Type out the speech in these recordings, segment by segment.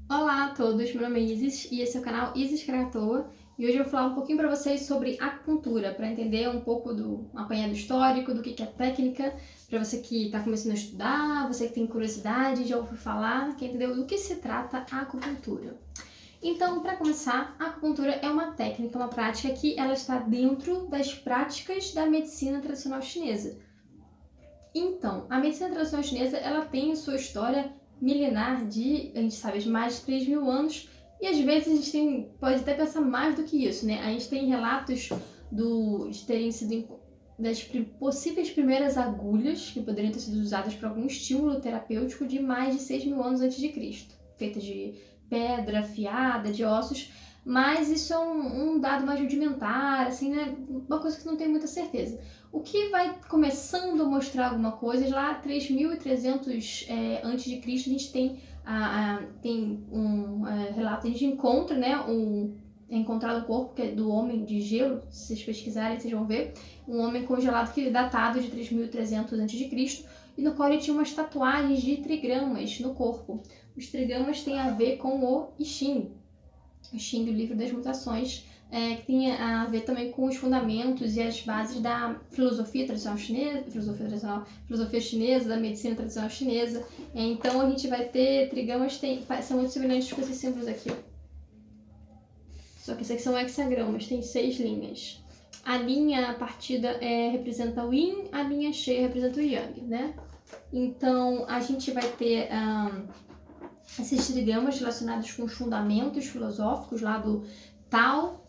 Olá a todos, meu nome é Isis e esse é o canal Isis Krakatoa e hoje eu vou falar um pouquinho para vocês sobre acupuntura, para entender um pouco do apanhado histórico, do que é técnica, para você que está começando a estudar, você que tem curiosidade, já ouviu falar, quer entender do que se trata a acupuntura. Então, para começar, a acupuntura é uma técnica, uma prática que ela está dentro das práticas da medicina tradicional chinesa. Então, a medicina tradicional chinesa, ela tem sua história milenar de, a gente sabe, de mais de 3 mil anos, e às vezes a gente pode até pensar mais do que isso, né? A gente tem relatos de terem sido das possíveis primeiras agulhas que poderiam ter sido usadas para algum estímulo terapêutico de mais de 6 mil anos antes de Cristo, feitas de pedra afiada, de ossos, mas isso é um dado mais rudimentar, assim, né? Uma coisa que não tem muita certeza. O que vai começando a mostrar alguma coisa, lá 3.300 antes de Cristo, a gente tem um relato, a gente encontra, né, é encontrado um corpo que é do homem de gelo, se vocês pesquisarem, vocês vão ver, um homem congelado que é datado de 3.300 a.C., e no qual ele tinha umas tatuagens de trigramas no corpo. Os trigramas têm a ver com o I Ching, o livro das mutações, que tem a ver também com os fundamentos e as bases da filosofia tradicional chinesa, filosofia chinesa, da medicina tradicional chinesa. Então a gente vai ter trigramas, são muito semelhantes com esses símbolos aqui. Só que esses aqui são hexagramas, tem 6 linhas. A linha partida representa o Yin, a linha cheia representa o Yang, né? Então a gente vai ter esses trigramas relacionados com os fundamentos filosóficos lá do Tao,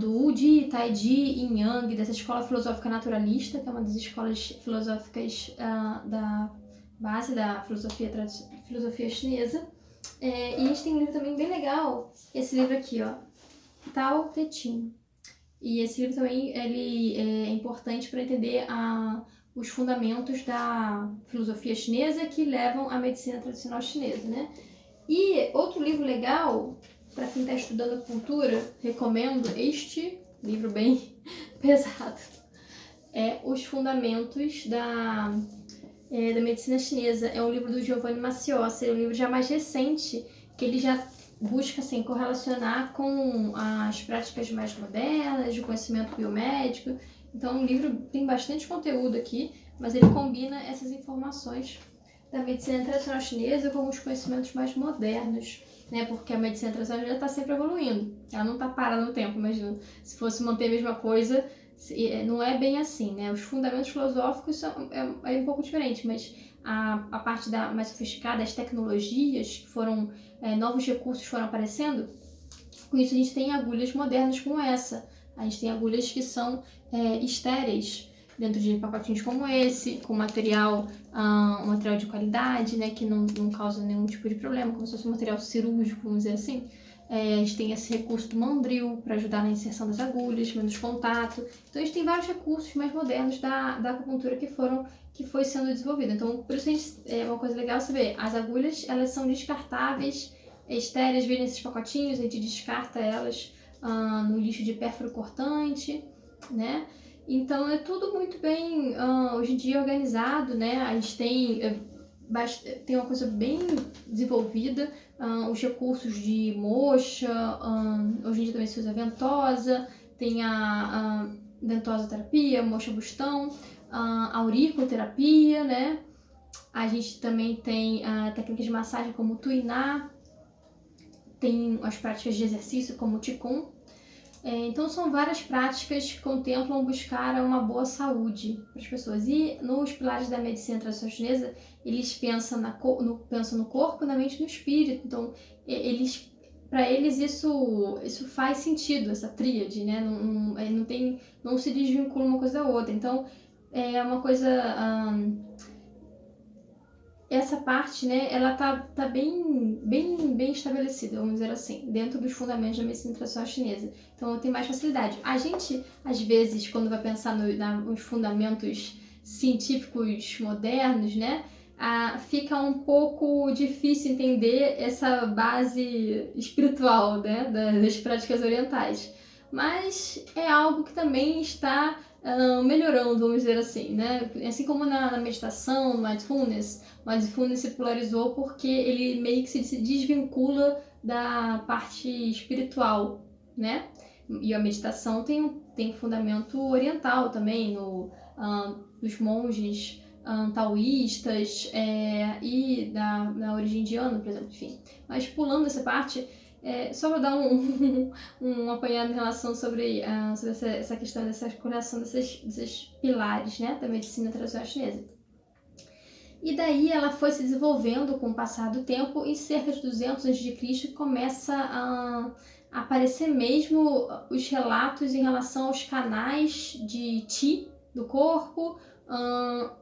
do Wu-Ji, Tai-Ji, Yin Yang, dessa escola filosófica naturalista, que é uma das escolas filosóficas da base da filosofia chinesa. E a gente tem um livro também bem legal, esse livro aqui, ó, Tao Te Ching. E esse livro também ele é importante para entender os fundamentos da filosofia chinesa que levam à medicina tradicional chinesa, né? E outro livro legal, para quem está estudando acupuntura, recomendo este livro bem pesado. É Os Fundamentos da Medicina Chinesa. É um livro do Giovanni Maciossa, é um livro já mais recente, que ele já busca assim, correlacionar com as práticas mais modernas, de conhecimento biomédico. Então, o livro tem bastante conteúdo aqui, mas ele combina essas informações da medicina tradicional chinesa com os conhecimentos mais modernos, né? Porque a medicina tradicional já está sempre evoluindo, ela não está parada no tempo, imagina. Se fosse manter a mesma coisa, não é bem assim, né? Os fundamentos filosóficos é um pouco diferente, mas a parte mais sofisticada, as tecnologias que foram, novos recursos foram aparecendo, com isso a gente tem agulhas modernas como essa. A gente tem agulhas que são estéreis, dentro de pacotinhos como esse, com material, um material de qualidade, né, que não causa nenhum tipo de problema, como se fosse um material cirúrgico, vamos dizer assim. A gente tem esse recurso do mandril para ajudar na inserção das agulhas, menos contato. Então a gente tem vários recursos mais modernos da acupuntura que foi sendo desenvolvido. Então, por isso é uma coisa legal saber, as agulhas elas são descartáveis, estéreis, vêm nesses pacotinhos, a gente descarta elas no lixo de pérfuro cortante, né? Então é tudo muito bem hoje em dia organizado, né? A gente tem uma coisa bem desenvolvida, os recursos de moxa, hoje em dia também se usa ventosa, tem a ventosa terapia, moxa bustão, auriculoterapia, né? A gente também tem técnicas de massagem como o Tuiná, tem as práticas de exercício como o Qigong. Então são várias práticas que contemplam buscar uma boa saúde para as pessoas. E nos pilares da medicina tradicional chinesa, eles pensam no corpo, na mente e no espírito. Então, para eles isso faz sentido, essa tríade, né? Não se desvincula uma coisa da outra. Então, é uma coisa... essa parte, né, ela tá bem estabelecida, vamos dizer assim, dentro dos fundamentos da medicina tradicional chinesa. Então tem mais facilidade. A gente, às vezes, quando vai pensar nos fundamentos científicos modernos, né, fica um pouco difícil entender essa base espiritual, né, das práticas orientais. Mas é algo que também está melhorando, vamos dizer assim, né? Assim como na meditação, no mindfulness se polarizou porque ele meio que se desvincula da parte espiritual, né? E a meditação tem fundamento oriental também, dos monges taoístas e da origem indiana, por exemplo, enfim. Mas pulando essa parte, só vou dar um apanhado em relação sobre essa questão dessa correlação desses pilares, né, da medicina tradicional chinesa. E daí ela foi se desenvolvendo com o passar do tempo e cerca de 200 a.C. começa a aparecer mesmo os relatos em relação aos canais de Qi do corpo.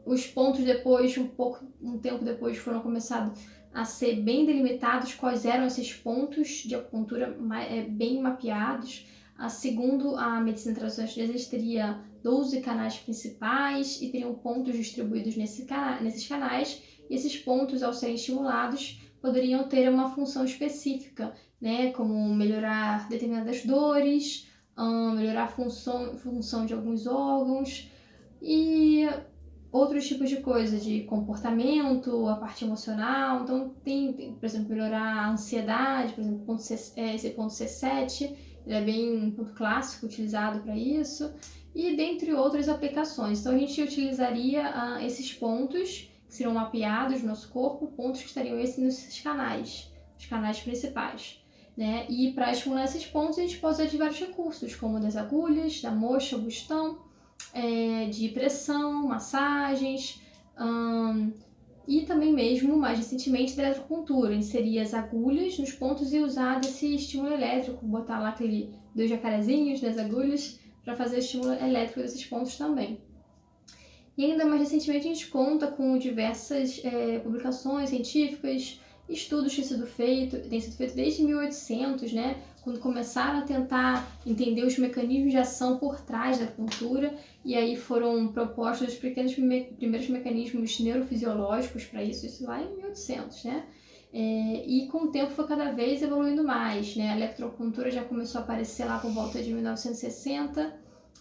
Os pontos depois, um tempo depois, foram começados a ser bem delimitados quais eram esses pontos de acupuntura bem mapeados. Segundo a medicina tradicional chinesa, eles teriam 12 canais principais e teriam pontos distribuídos nesses canais. E esses pontos, ao serem estimulados, poderiam ter uma função específica, né, como melhorar determinadas dores, melhorar a função de alguns órgãos e outros tipos de coisa, de comportamento, a parte emocional. Então, tem por exemplo, melhorar a ansiedade, por exemplo, esse ponto C7, ele é bem um ponto clássico utilizado para isso, e dentre outras aplicações. Então, a gente utilizaria esses pontos que seriam mapeados no nosso corpo, pontos que estariam nesses canais, os canais principais. Né? E para estimular esses pontos, a gente pode usar de vários recursos, como das agulhas, da moxa, bustão, de pressão, massagens, e também mesmo, mais recentemente, da eletropuntura. Inserir as agulhas nos pontos e usar desse estímulo elétrico, botar lá aquele 2 jacarezinhos nas agulhas para fazer o estímulo elétrico desses pontos também. E ainda mais recentemente a gente conta com diversas publicações científicas, estudos que têm sido feito desde 1800, né, quando começaram a tentar entender os mecanismos de ação por trás da acupuntura, e aí foram propostos os primeiros mecanismos neurofisiológicos para isso lá em 1800, né? E com o tempo foi cada vez evoluindo mais, né? A eletroacupuntura já começou a aparecer lá por volta de 1960,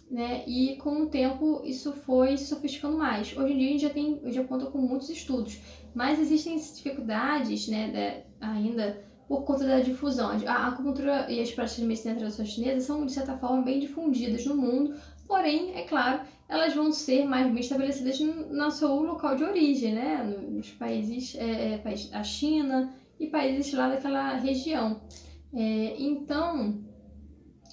né? E com o tempo isso foi se sofisticando mais. Hoje em dia a gente já conta com muitos estudos, mas existem dificuldades, né, ainda por conta da difusão. A acupuntura e as práticas de medicina tradicional chinesa são, de certa forma, bem difundidas no mundo, porém, é claro, elas vão ser mais bem estabelecidas no seu local de origem, né? Nos países, a China e países lá daquela região. Então,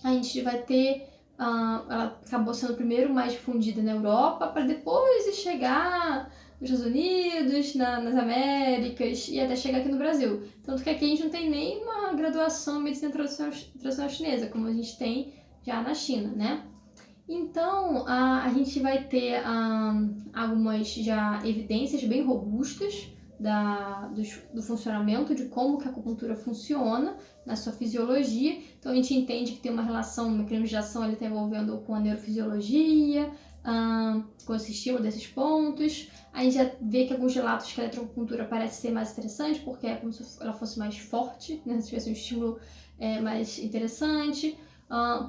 a gente vai ter ela acabou sendo primeiro mais difundida na Europa, para depois chegar nos Estados Unidos, nas Américas e até chegar aqui no Brasil. Tanto que aqui a gente não tem nem uma graduação em medicina tradicional chinesa, como a gente tem já na China, né? Então, a gente vai ter algumas já evidências bem robustas do funcionamento, de como que a acupuntura funciona na sua fisiologia. Então a gente entende que tem uma relação, um mecanismo de ação ele está envolvendo com a neurofisiologia, com esse estímulo desses pontos. A gente já vê que alguns relatos que a eletroacupuntura parece ser mais interessante, porque é como se ela fosse mais forte, né? Se tivesse um estímulo mais interessante.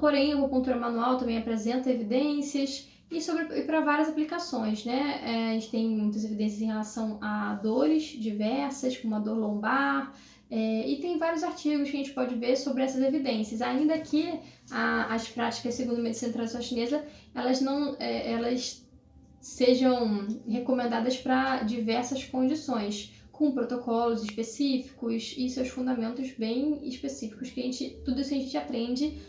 Porém, a acupuntura manual também apresenta evidências e para várias aplicações, né? A gente tem muitas evidências em relação a dores diversas, como a dor lombar, e tem vários artigos que a gente pode ver sobre essas evidências, ainda que as práticas segundo a medicina tradicional chinesa, elas sejam recomendadas para diversas condições, com protocolos específicos e seus fundamentos bem específicos, tudo isso a gente aprende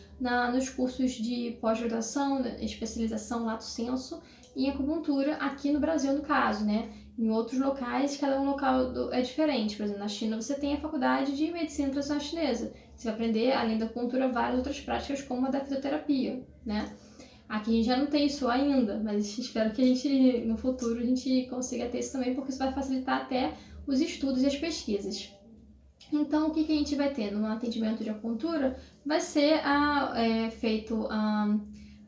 nos cursos de pós-graduação, especialização lato sensu em acupuntura aqui no Brasil, no caso, né? Em outros locais, cada um local é diferente. Por exemplo, na China você tem a faculdade de medicina tradicional chinesa. Você vai aprender, além da acupuntura, várias outras práticas, como a da fisioterapia, né? Aqui a gente já não tem isso ainda, mas espero que no futuro, a gente consiga ter isso também, porque isso vai facilitar até os estudos e as pesquisas. Então, o que a gente vai ter no atendimento de acupuntura? Vai ser feito a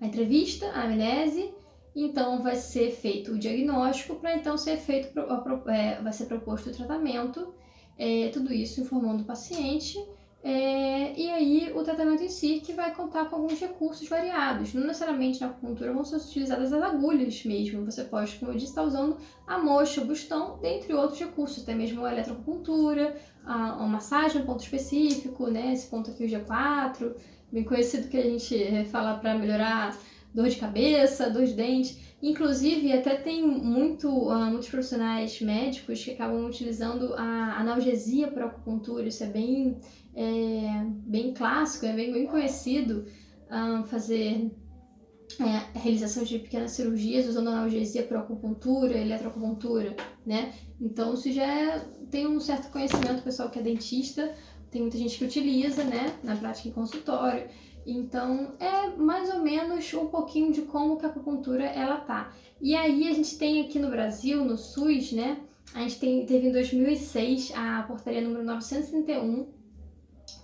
entrevista, a anamnese, então vai ser feito o diagnóstico, para então ser feito, vai ser proposto o tratamento, tudo isso informando o paciente, E aí o tratamento em si que vai contar com alguns recursos variados. Não necessariamente na acupuntura vão ser utilizadas as agulhas mesmo. Você pode, como eu disse, estar usando a moxa, o bustão, dentre outros recursos, até mesmo a eletroacupuntura, a massagem no ponto específico, né? Esse ponto aqui, o G4, bem conhecido que a gente fala para melhorar dor de cabeça, dor de dente. Inclusive, até tem muitos profissionais médicos que acabam utilizando a analgesia por acupuntura. Isso é bem clássico, é bem conhecido, fazer a realização de pequenas cirurgias usando analgesia por acupuntura, eletroacupuntura, né? Então, isso tem um certo conhecimento, o pessoal que é dentista, tem muita gente que utiliza, né, na prática em consultório. Então, é mais ou menos um pouquinho de como que a acupuntura, ela tá. E aí, a gente tem aqui no Brasil, no SUS, né, a gente teve em 2006 a portaria número 931,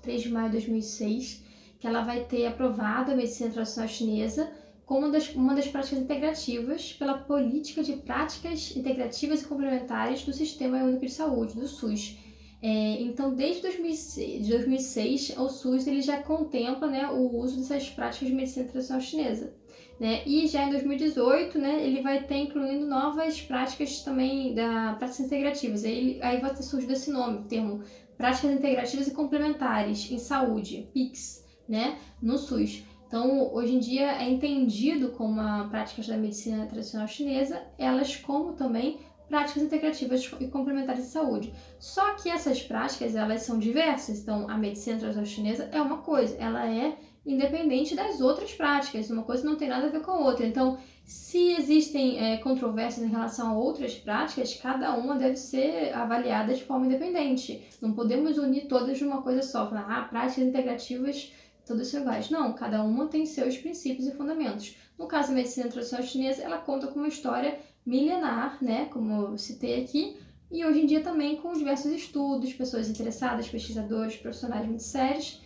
3 de maio de 2006, que ela vai ter aprovado a medicina tradicional chinesa como uma das práticas integrativas pela política de práticas integrativas e complementares do Sistema Único de Saúde, do SUS. Então, desde 2006, o SUS ele já contempla, né, o uso dessas práticas de medicina tradicional chinesa. Né? E já em 2018, né, ele vai ter incluindo novas práticas também práticas integrativas. Aí vai ter surgido esse nome, o termo Práticas Integrativas e Complementares em Saúde, PICS, né, no SUS. Então, hoje em dia é entendido como práticas da medicina tradicional chinesa, elas como também práticas integrativas e complementares de saúde. Só que essas práticas, elas são diversas. Então, a medicina tradicional chinesa é uma coisa, ela é independente das outras práticas. Uma coisa não tem nada a ver com a outra. Então, se existem controvérsias em relação a outras práticas, cada uma deve ser avaliada de forma independente. Não podemos unir todas numa coisa só, falar, práticas integrativas todas são iguais. Não, cada uma tem seus princípios e fundamentos. No caso da medicina tradicional chinesa, ela conta com uma história milenar, né, como eu citei aqui, e hoje em dia também com diversos estudos, pessoas interessadas, pesquisadores, profissionais muito sérios,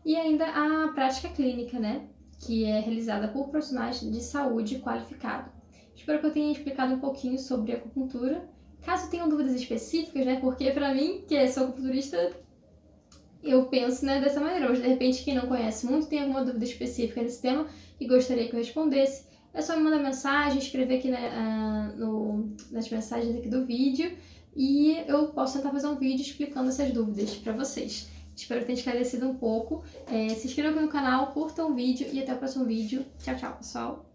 e ainda a prática clínica, né, que é realizada por profissionais de saúde qualificados. Espero que eu tenha explicado um pouquinho sobre acupuntura. Caso tenham dúvidas específicas, né, porque para mim, que sou acupunturista, eu penso, né, dessa maneira, mas de repente quem não conhece muito tem alguma dúvida específica nesse tema e gostaria que eu respondesse, é só me mandar mensagem, escrever aqui nas mensagens aqui do vídeo e eu posso tentar fazer um vídeo explicando essas dúvidas para vocês. Espero que tenha esclarecido um pouco. Se inscrevam aqui no canal, curtam o vídeo e até o próximo vídeo. Tchau, tchau, pessoal!